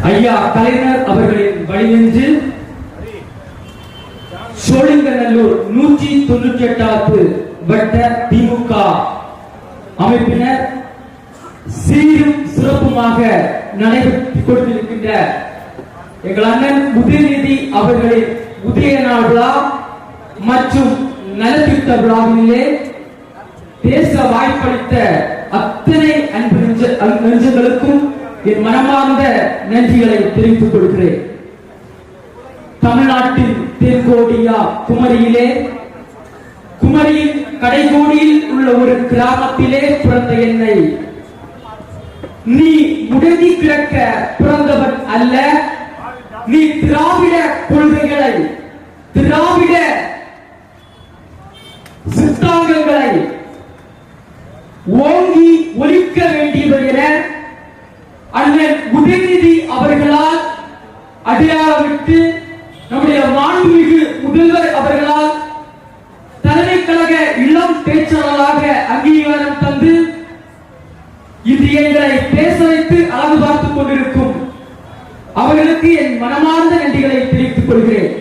ஐயா கலைஞர் அவர்களின் வழிநின்று சோழிங்கநல்லூர் 198வது வட்ட திமுக அமைப்பினர் சீரும் சிறப்புமாக நடைபெற்றுக் கொண்டிருக்கின்ற எங்கள் அண்ணன் உதயநிதி அவர்களின் உதய நாள் விழா மற்றும் நலத்திட்ட விழாவிலே பேச வாய்ப்பளித்த அத்தனை அன்பு நெஞ்சங்களுக்கும் என் மனமார்ந்த நன்றிகளை தெரிவித்துக் கொள்கிறேன். தமிழ்நாட்டின் தென்கோடியா குமரியின் கடைகோடியில் உள்ள ஒரு கிராமத்திலே பிறந்த என்னை நீ முடங்கி கிடக்க பிறந்தவன் அல்ல, நீ திராவிட கொள்கைகளை திராவிட சித்தாந்தங்களை ஓங்கி ஒலிக்க வேண்டியவர் என அண்ணன் உதயநிதி அவர்களால் அடையாளமிட்டு நம்முடைய மாண்புமிகு முதல்வர் அவர்களால் தலைமை கழக இளம் பேச்சாளராக அங்கீகாரம் தந்து இன்று எங்களை பேச வைத்து அழகு பார்த்துக் கொண்டிருக்கும் அவர்களுக்கு என் மனமார்ந்த நன்றிகளை தெரிவித்துக் கொள்கிறேன்.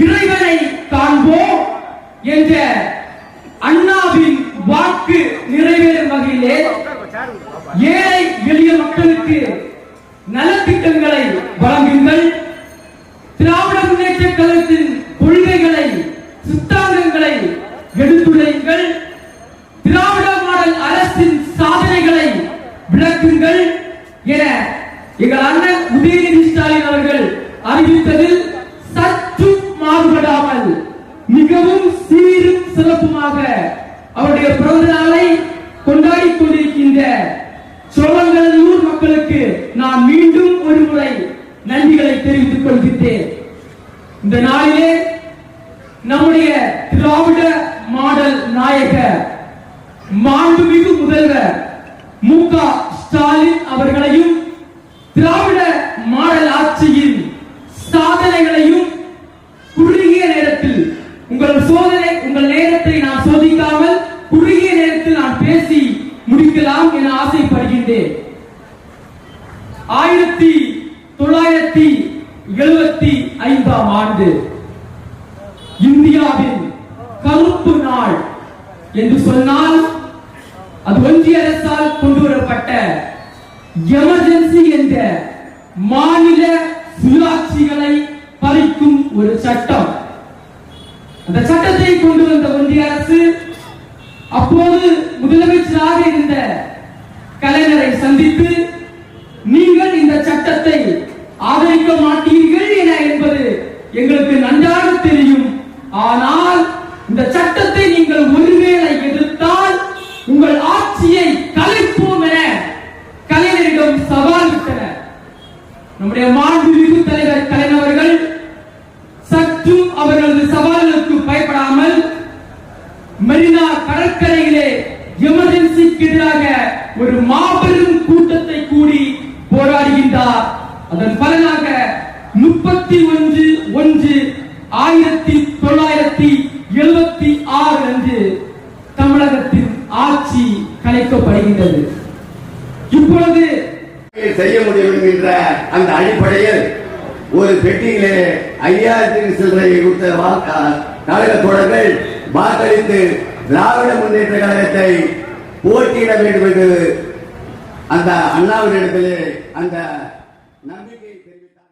இறைவனை காண்போம் என்ற அண்ணாவின் வாக்கு நிறைவேறும் வகையிலே ஏழை எளிய மக்களுக்கு நலத்திட்டங்களை வழங்குங்கள், திராவிட முன்னேற்ற கழகத்தின் கொள்கைகளை சித்தாந்தங்களை எடுத்துரையுங்கள், திராவிட மாடல் அரசின் சாதனைகளை விளக்குங்கள் என எங்கள் அண்ணன் உதயநிதி ஸ்டாலின் அவர்கள் அறிவித்ததில் சற்று மாறுபடாமல் மிகவும் சீரும் சிறப்புமாக அவருடைய பிறந்த நாளை கொண்டாடி கொண்டிருக்கின்ற சோழங்கநல்லூர் மக்களுக்கு நான் மீண்டும் ஒரு முறை நன்றிகளை தெரிவித்துக் கொள்கிறேன். இந்த நாளிலே நம்முடைய திராவிட மாடல் நாயக மாண்புமிகு முதல்வர் மு.க. ஸ்டாலின் அவர்களையும் திராவிட மாடல் ஆட்சியின் சாதனைகளையும் குறுகிய நேரத்தில் உங்கள் நேரத்தை நான் சோதிக்காமல் குறுகிய நேரத்தில் நான் பேசி முடிக்கலாம் என ஆசைப்படுகின்றேன். 1975ஆம் ஆண்டு இந்தியாவின் கருப்பு நாள் என்று சொன்னால் அது ஒன்றிய அரசால் கொண்டு வரப்பட்ட எமர்ஜென்சி என்ற மாநில சுயாட்சிகளை பறிக்கும் ஒரு சட்டம். அந்த சட்டத்தை கொண்டு வந்த ஒன்றிய அரசு அப்போது முதலமைச்சராக இருந்த கலைஞரை சந்தித்து நீங்கள் இந்த சட்டத்தை ஆதரிக்க மாட்டீர்கள் என என்பது எங்களுக்கு நன்றாக தெரியும், ஆனால் இந்த சட்டத்தை நீங்கள் ஒருவேளை எதிர்த்தால் உங்கள் ஆட்சியை கலைப்போம் என கலைஞரிடம் சவால் விட்டனர். நம்முடைய மாண்புமிகு தலைவர் கலைஞர் அவர்கள் சற்றும் அவர்களது சவால்களுக்கு பயப்படாமல் மெரினா கடற்கரையிலே எமர்ஜென்சிக்கு எதிராக ஒரு மாபெரும் கூட்டத்தை கூடி போராடுகின்றார். அதன் பலனாக 31/1/1976 அன்று தமிழகத்தின் ஆட்சி கலைக்கப்படுகின்றது. இப்பொழுது செய்ய முடியும் என்கின்ற அந்த அடிப்படையில் ஒரு பெட்டியிலே 5000 சில்லறை கொடுத்த கழக தோழர்கள் வாக்களித்து திராவிட முன்னேற்ற கழகத்தை போட்டியிட வேண்டும் என்று அந்த அண்ணாவின் இடத்திலே அந்த நம்பிக்கை தெரிவித்தார்.